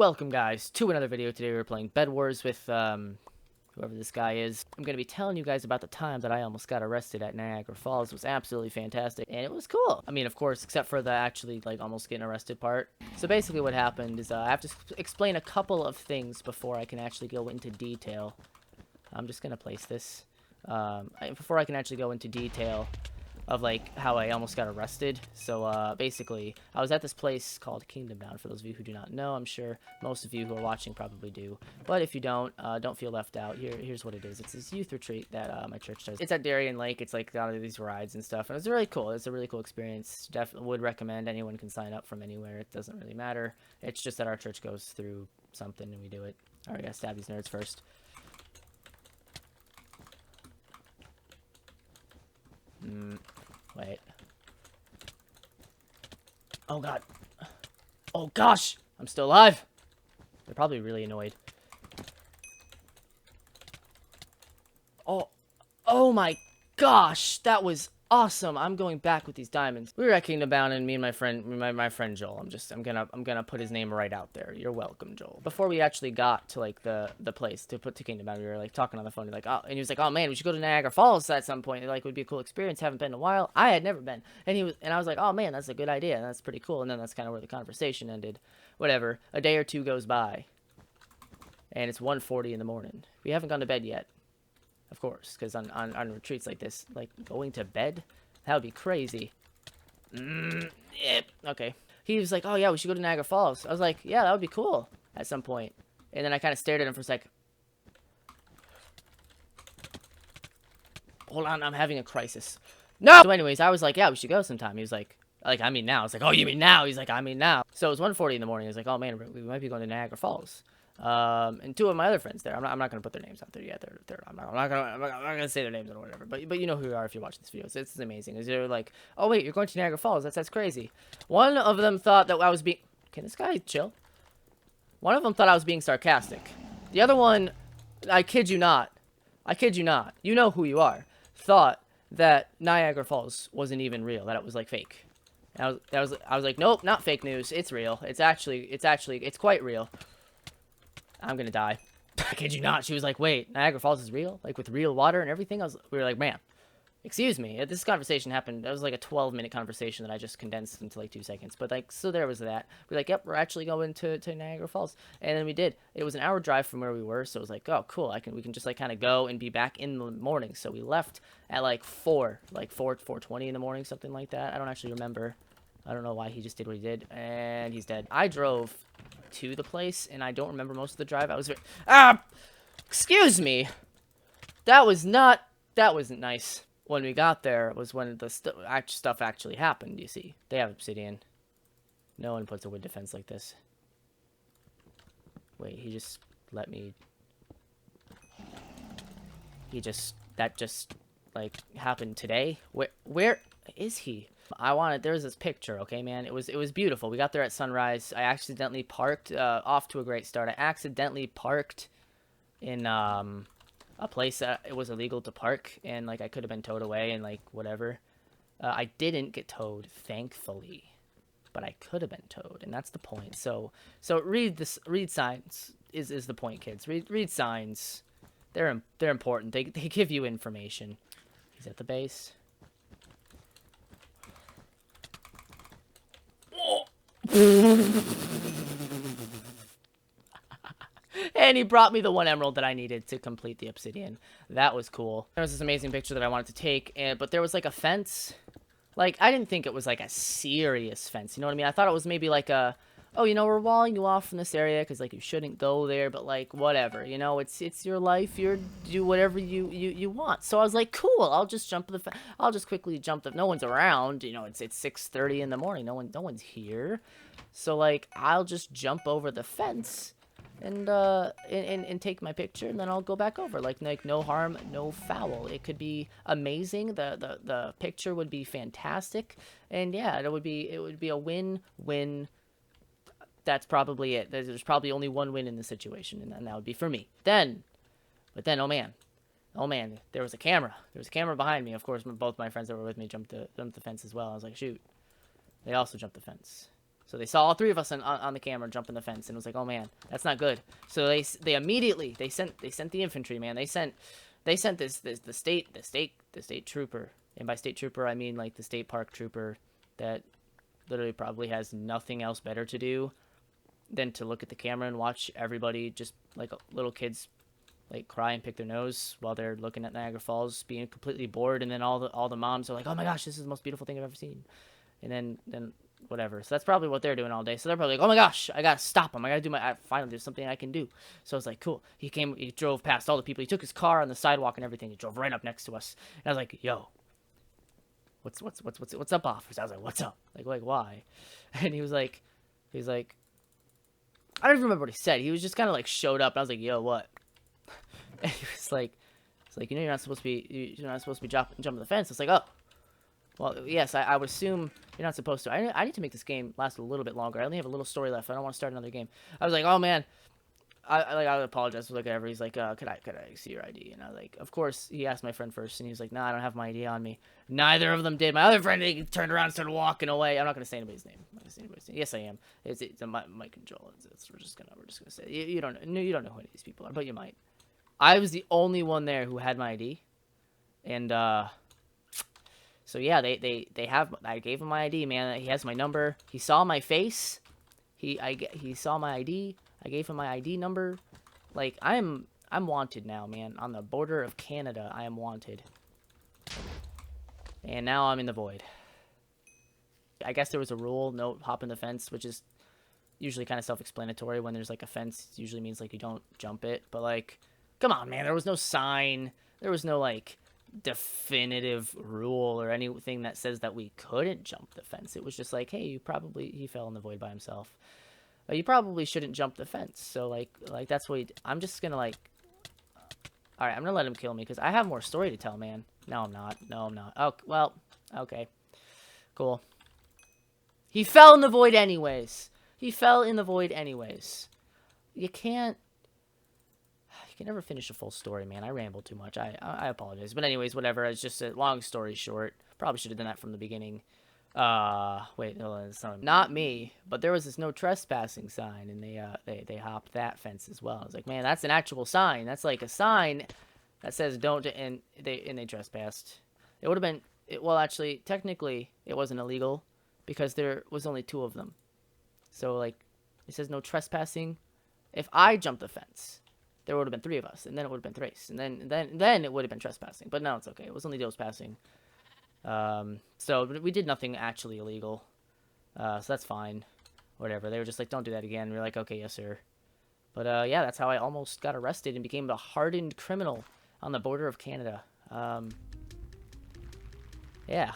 Welcome guys to another video. Today we're playing Bed Wars with whoever this guy is. I'm going to be telling you guys about the time that I almost got arrested at Niagara Falls. It was absolutely fantastic and it was cool. I mean, of course, except for the actually like almost getting arrested part. So basically what happened is I have to explain a couple of things before I can actually go into detail. I'm just going to place this before I can actually go into detail of like how I almost got arrested. So basically I was at this place called Kingdom Bound. For those of you who do not know, I'm sure most of you who are watching probably do, but if you don't feel left out. Here's what it is. It's this youth retreat that my church does. It's at Darien Lake. It's like got these rides and stuff, and it's really cool. It's a really cool experience. Definitely would recommend. Anyone can sign up from anywhere. It doesn't really matter. It's just that our church goes through something and we do it. All right, gotta stab these nerds first. Wait. Oh god. Oh gosh! I'm still alive! They're probably really annoyed. Oh my gosh! That was awesome! I'm going back with these diamonds. We were at Kingdom Bound, and me and my friend Joel. I'm gonna put his name right out there. You're welcome, Joel. Before we actually got to like the place to Kingdom Bound, we were like talking on the phone. Like, oh, and he was like, "Oh man, we should go to Niagara Falls at some point. Like, it would be a cool experience. Haven't been in a while. I had never been." And I was like, "Oh man, that's a good idea. And that's pretty cool." And then that's kind of where the conversation ended. Whatever. A day or two goes by, and it's 1:40 in the morning. We haven't gone to bed yet. Of course, because on retreats like this, like, going to bed? That would be crazy. Yep. Okay. He was like, oh, yeah, we should go to Niagara Falls. I was like, yeah, that would be cool at some point. And then I kind of stared at him for a sec. Hold on, I'm having a crisis. No! So anyways, I was like, yeah, we should go sometime. He was like, I mean now. I was like, oh, you mean now? He's like, I mean now. So it was 1:40 in the morning. He was like, oh, man, we might be going to Niagara Falls. And two of my other friends there. I'm not gonna put their names out there yet. I'm not gonna say their names or whatever. But you know who you are if you watch this video. It's amazing. They're like, oh wait, you're going to Niagara Falls. That's crazy. One of them thought that I was being. Can this guy chill? One of them thought I was being sarcastic. The other one, I kid you not. I kid you not. You know who you are. Thought that Niagara Falls wasn't even real. That it was like fake. And I was like, nope, not fake news. It's real. It's quite real. I'm gonna die. I kid you not. She was like, wait, Niagara Falls is real? Like, with real water and everything? We were like, man, excuse me. This conversation happened. That was like a 12-minute conversation that I just condensed into like 2 seconds. But like, so there was that. We're like, yep, we're actually going to Niagara Falls. And then we did. It was an hour drive from where we were. So it was like, oh, cool. We can just like kind of go and be back in the morning. So we left at like 4:20 in the morning, something like that. I don't actually remember. I don't know why he just did what he did. And he's dead. I drove to the place, and I don't remember most of the drive. I was excuse me. That wasn't nice. When we got there was when the stuff actually happened, you see. They have obsidian. No one puts a wood defense like this. Wait, he just let me... That just, like, happened today? Where is he? There's this picture, okay, man? It was beautiful. We got there at sunrise. I accidentally parked, off to a great start. I accidentally parked in, a place that it was illegal to park, and, like, I could have been towed away and, like, whatever. I didn't get towed, thankfully. But I could have been towed, and that's the point. So read signs is the point, kids. Read signs. They're important. They give you information. He's at the base. And he brought me the one emerald that I needed to complete the obsidian. That was cool. There was this amazing picture that I wanted to take, but there was like a fence. Like, I didn't think it was like a serious fence, you know what I mean? I thought it was maybe like a, oh, you know, we're walling you off from this area because, like, you shouldn't go there, but, like, whatever, you know? It's your life. Do whatever you want. So I was like, cool, I'll just I'll just quickly jump no one's around, you know, it's 6:30 in the morning. No one's here. So, like, I'll just jump over the fence and take my picture, and then I'll go back over. Like no harm, no foul. It could be amazing. The picture would be fantastic, and yeah, it would be a win-win. That's probably it. There's probably only one win in the situation, and that would be for me. But then, oh man, there was a camera. There was a camera behind me. Of course, both my friends that were with me jumped the fence as well. I was like, shoot, they also jumped the fence. So they saw all three of us on the camera jumping the fence, and it was like, oh man, that's not good. So they immediately sent the infantry, man. They sent the state trooper, and by state trooper I mean like the state park trooper that literally probably has nothing else better to do than to look at the camera and watch everybody, just like little kids, like cry and pick their nose while they're looking at Niagara Falls, being completely bored, and then all the moms are like, oh my gosh, this is the most beautiful thing I've ever seen, and then whatever. So that's probably what they're doing all day. So they're probably like, oh my gosh, I gotta stop him. I gotta do finally there's something I can do. So I was like, cool. He drove past all the people. He took his car on the sidewalk and everything. He drove right up next to us. And I was like, yo, what's up, officer? I was like, what's up? Like why? And he was like, I don't even remember what he said. He was just kind of like showed up, and I was like, yo, what? And he was like, you know, you're not supposed to be jumping the fence. It's like, oh. Well, yes, I would assume you're not supposed to. I need to make this game last a little bit longer. I only have a little story left. I don't want to start another game. I was like, oh man, I would apologize for whatever. He's like, could I see your ID? And I was like, of course. He asked my friend first, and he was like, no, I don't have my ID on me. Neither of them did. My other friend, he turned around and started walking away. I'm not gonna say anybody's name. I'm not gonna say anybody's name. Yes, I am. It's my control. We're just gonna say you don't know who any of these people are, but you might. I was the only one there who had my ID, and so yeah, they have. I gave him my ID, man. He has my number. He saw my face. He saw my ID. I gave him my ID number. Like I'm wanted now, man. On the border of Canada, I am wanted. And now I'm in the void. I guess there was a rule: no hopping the fence, which is usually kind of self-explanatory. When there's like a fence, it usually means like you don't jump it. But like, come on, man. There was no sign. There was no like definitive rule or anything that says that we couldn't jump the fence. It was just like, hey, he fell in the void by himself. You probably shouldn't jump the fence. So like that's what I'm just gonna like, all right, I'm gonna let him kill me because I have more story to tell, man. No, I'm not. Oh, well, okay, cool. He fell in the void anyways. You can never finish a full story, man. I ramble too much. I apologize. But anyways, whatever. It's just a long story short. Probably should have done that from the beginning. Wait, no, it's not me. But there was this no trespassing sign, and they hopped that fence as well. I was like, man, that's an actual sign. That's like a sign that says don't, and they trespassed. It would have been, well, actually, technically, it wasn't illegal because there was only 2 of them. So like, it says no trespassing. If I jumped the fence, there would have been 3 of us, and then it would have been thrace, and then it would have been trespassing. But no, it's okay. It was only those passing. So we did nothing actually illegal. So that's fine. Whatever. They were just like, don't do that again. We were like, okay, yes, sir. But yeah, that's how I almost got arrested and became a hardened criminal on the border of Canada. Yeah.